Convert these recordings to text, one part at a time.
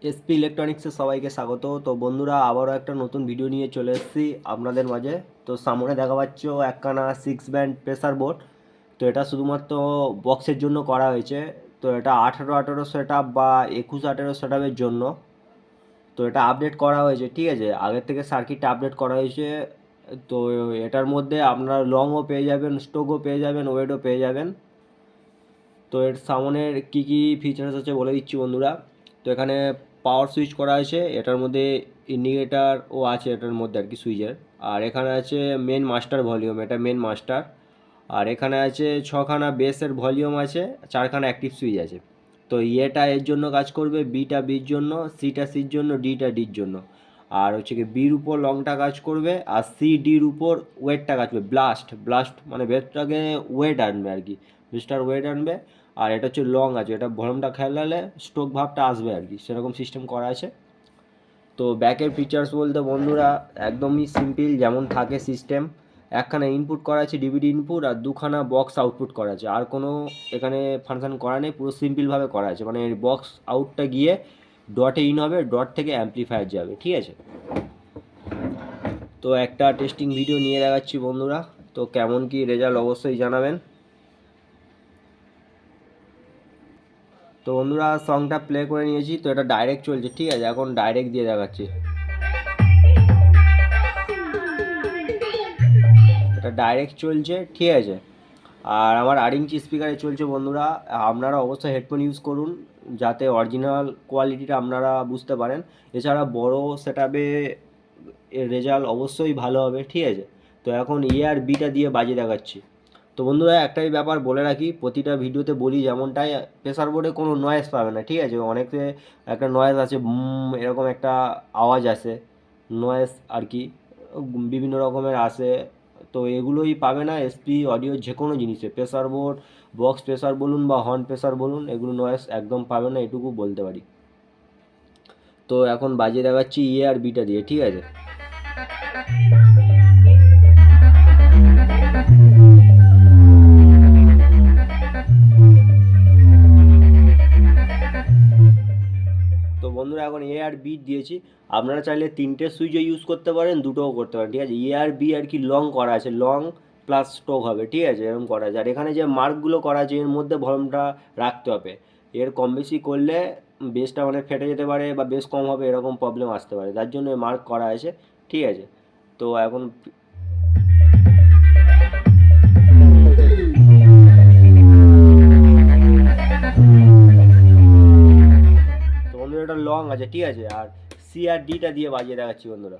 SP ইলেকট্রনিক্সে সবাইকে স্বাগত। তো বন্ধুরা, আবারও একটা নতুন ভিডিও নিয়ে চলে এসেছি আপনাদের মাঝে। তো সামনে দেখা পাচ্ছ একখানা 6 ব্যান্ড প্রেসার বোর্ড। তো এটা শুধুমাত্র বক্সের জন্য করা হয়েছে। তো এটা 18 সেট আপ বা 21 সেট আপের জন্য। তো এটা আপডেট করা হয়েছে, ঠিক আছে, আগের থেকে সার্কিটটা আপডেট করা হয়েছে। তো এটার মধ্যে আপনারা লংও পেয়ে যাবেন, স্টোকও পেয়ে যাবেন, ওয়েটও পেয়ে যাবেন। তো এর সামনের কী কী ফিচার্স আছে বলে দিচ্ছি বন্ধুরা। তো এখানে পাওয়ার সুইচ করা আছে, এটার মধ্যে ইন্ডিকেটারও আছে এটার মধ্যে আর কি সুইচের। আর এখানে আছে মেন মাস্টার ভলিউম, এটা মেন মাস্টার। আর এখানে আছে 6খানা বেসের ভলিউম আছে, 4খানা অ্যাক্টিভ সুইচ আছে। তো এটা এর জন্য কাজ করবে, বিটা বির জন্য, সিটা সির জন্য, ডিটা ডির জন্য। আর হচ্ছে কি বির উপর লংটা কাজ করবে, আর সি ডির উপর ওয়েটটা কাজ করবে। ব্লাস্ট ব্লাস্ট মানে বেসটাকে ওয়েট আনবে আর কি, বেসটার ওয়েট আনবে। আর এটা হচ্ছে লং আছে, এটা ভলিউমটা খেলালে স্ট্রোক ভাবটা আসবে আর কি, সেরকম সিস্টেম করা আছে। তো ব্যাকের ফিচার্স বলতে বন্ধুরা একদমই সিম্পল, যেমন থাকে সিস্টেম। একখানা ইনপুট করা আছে ডিভিডি ইনপুট, আর 2খানা বক্স আউটপুট করা আছে। আর কোনো এখানে ফাংশন করা নেই, পুরো সিম্পলভাবে করা আছে। মানে বক্স আউটটা গিয়ে ডটে ইন হবে, ডট থেকে অ্যাম্পলিফায়ার যাবে, ঠিক আছে। তো একটা টেস্টিং ভিডিও নিয়ে দেখাচ্ছি বন্ধুরা। তো কেমন কি রেজাল্ট অবশ্যই জানাবেন। তো বন্ধুরা সংটা প্লে করে নিয়েছি, তো এটা ডাইরেক্ট চলছে, ঠিক আছে। এখন ডাইরেক্ট দিয়ে দেখাচ্ছি, এটা ডাইরেক্ট চলছে, ঠিক আছে। আর আমার 8 ইঞ্চি স্পিকারে চলছে বন্ধুরা। আপনারা অবশ্যই হেডফোন ইউজ করুন, যাতে অরিজিনাল কোয়ালিটিটা আপনারা বুঝতে পারেন। এছাড়া বড় সেট আপে এর রেজাল্ট অবশ্যই ভালো হবে, ঠিক আছে। তো এখন এ আর বিটা দিয়ে বাজিয়ে দেখাচ্ছি। তো বন্ধুরা একটাই ব্যাপার বলে রাখি, প্রতিটা ভিডিওতে বলি যেমনটাই, প্রেসার বোর্ডে কোনো নয়েজ পাবে না, ঠিক আছে। অনেকে একটা নয়েজ আছে, এরকম একটা আওয়াজ আসে, নয়েজ আর কি, বিভিন্ন রকমের আসে। তো এগুলোই পাবে না এসপি অডিও যে কোনো জিনিসে, প্রেসার বোর্ড, বক্স প্রেসার বলুন বা হর্ন প্রেসার বলুন, এগুলো নয়েজ একদম পাবে না, এটুকু বলতে পারি। তো এখন বাজিয়ে দেখাচ্ছি এ আর বিটা দিয়ে, ঠিক আছে। তো বন্ধুরা এখন এ আর বি দিয়েছি। আপনারা চাইলে 3টে সুইচও ইউজ করতে পারেন, দুটোও করতে পারেন, ঠিক আছে। এ আর বি আর কি লং করা আছে, লং প্লাস স্ট্রোক হবে, ঠিক আছে, এরকম করা আছে। আর এখানে যে মার্কগুলো করা আছে এর মধ্যে ভলিউমটা রাখতে হবে। এর কম বেশি করলে বেসটা অনেক ফেটে যেতে পারে বা বেস কম হবে, এরকম প্রবলেম আসতে পারে, তার জন্য মার্ক করা আছে, ঠিক আছে। তো এখন তো বন্ধুরা এটা লং আছে, ঠিক আছে। আর সি আর ডিটা দিয়ে বাজিয়ে দেখাচ্ছি বন্ধুরা।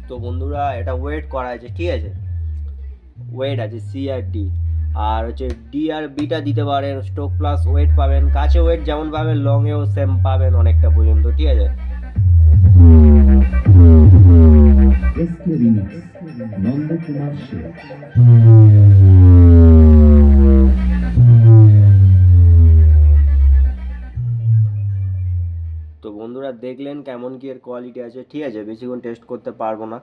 তো বন্ধুরা এটা ওয়েট করা আছে, ঠিক আছে, ওয়েট আছে সি আর ডি। আর হচ্ছে ডি আর বিটা দিতে পারেন, স্ট্রোক প্লাস ওয়েট পাবেন, কাছে ওয়েট যেমন পাবেন লংয়েও সেম পাবেন অনেকটা পর্যন্ত, ঠিক আছে। SK remix Nandakumar Sheikh. তো বন্ধুরা দেখলেন কেমন কি এর কোয়ালিটি আছে, ঠিক আছে। বেশিক্ষণ টেস্ট করতে পারবো না,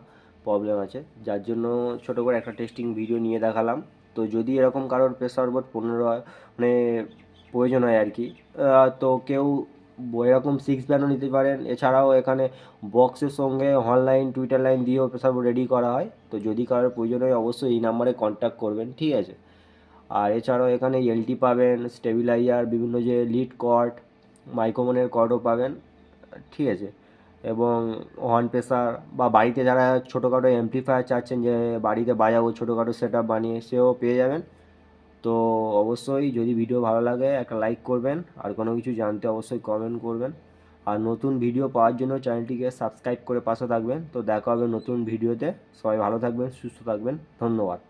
প্রবলেম আছে, যার জন্য ছোটো করে একটা টেস্টিং ভিডিও নিয়ে দেখালাম। তো যদি এরকম কারোর প্রেসার বোর্ড 15 মানে প্রয়োজন হয় আর কি, তো কেউ এরকম 6 ব্যান্ডও নিতে পারেন। এছাড়াও এখানে বক্সের সঙ্গে অনলাইন টুইটার লাইন দিয়েও প্রেসার বোর্ড রেডি করা হয়। তো যদি কারোর প্রয়োজন হয় অবশ্যই এই নাম্বারে কন্ট্যাক্ট করবেন, ঠিক আছে। আর এছাড়াও এখানে এলটি পাবেন, স্টেবিলাইজার, বিভিন্ন যে লিড কর্ড, মাইক্রোফোনের কর্ডও পাবেন, ঠিক আছে। এবং হর্ন প্রেসার বা বাড়িতে যারা ছোটোখাটো অ্যাম্পলিফায়ার চাচ্ছেন যে বাড়িতে বাজাবো ছোটোখাটো সেট আপ বানিয়ে, সেও পেয়ে যাবেন। তো অবশ্যই যদি ভিডিও ভালো লাগে একটা লাইক করবেন, আর কোনো কিছু জানতে অবশ্যই কমেন্ট করবেন। আর নতুন ভিডিও পাওয়ার জন্য চ্যানেলটিকে সাবস্ক্রাইব করে পাশে থাকবেন। তো দেখা হবে নতুন ভিডিওতে, সবাই ভালো থাকবেন, সুস্থ থাকবেন, ধন্যবাদ।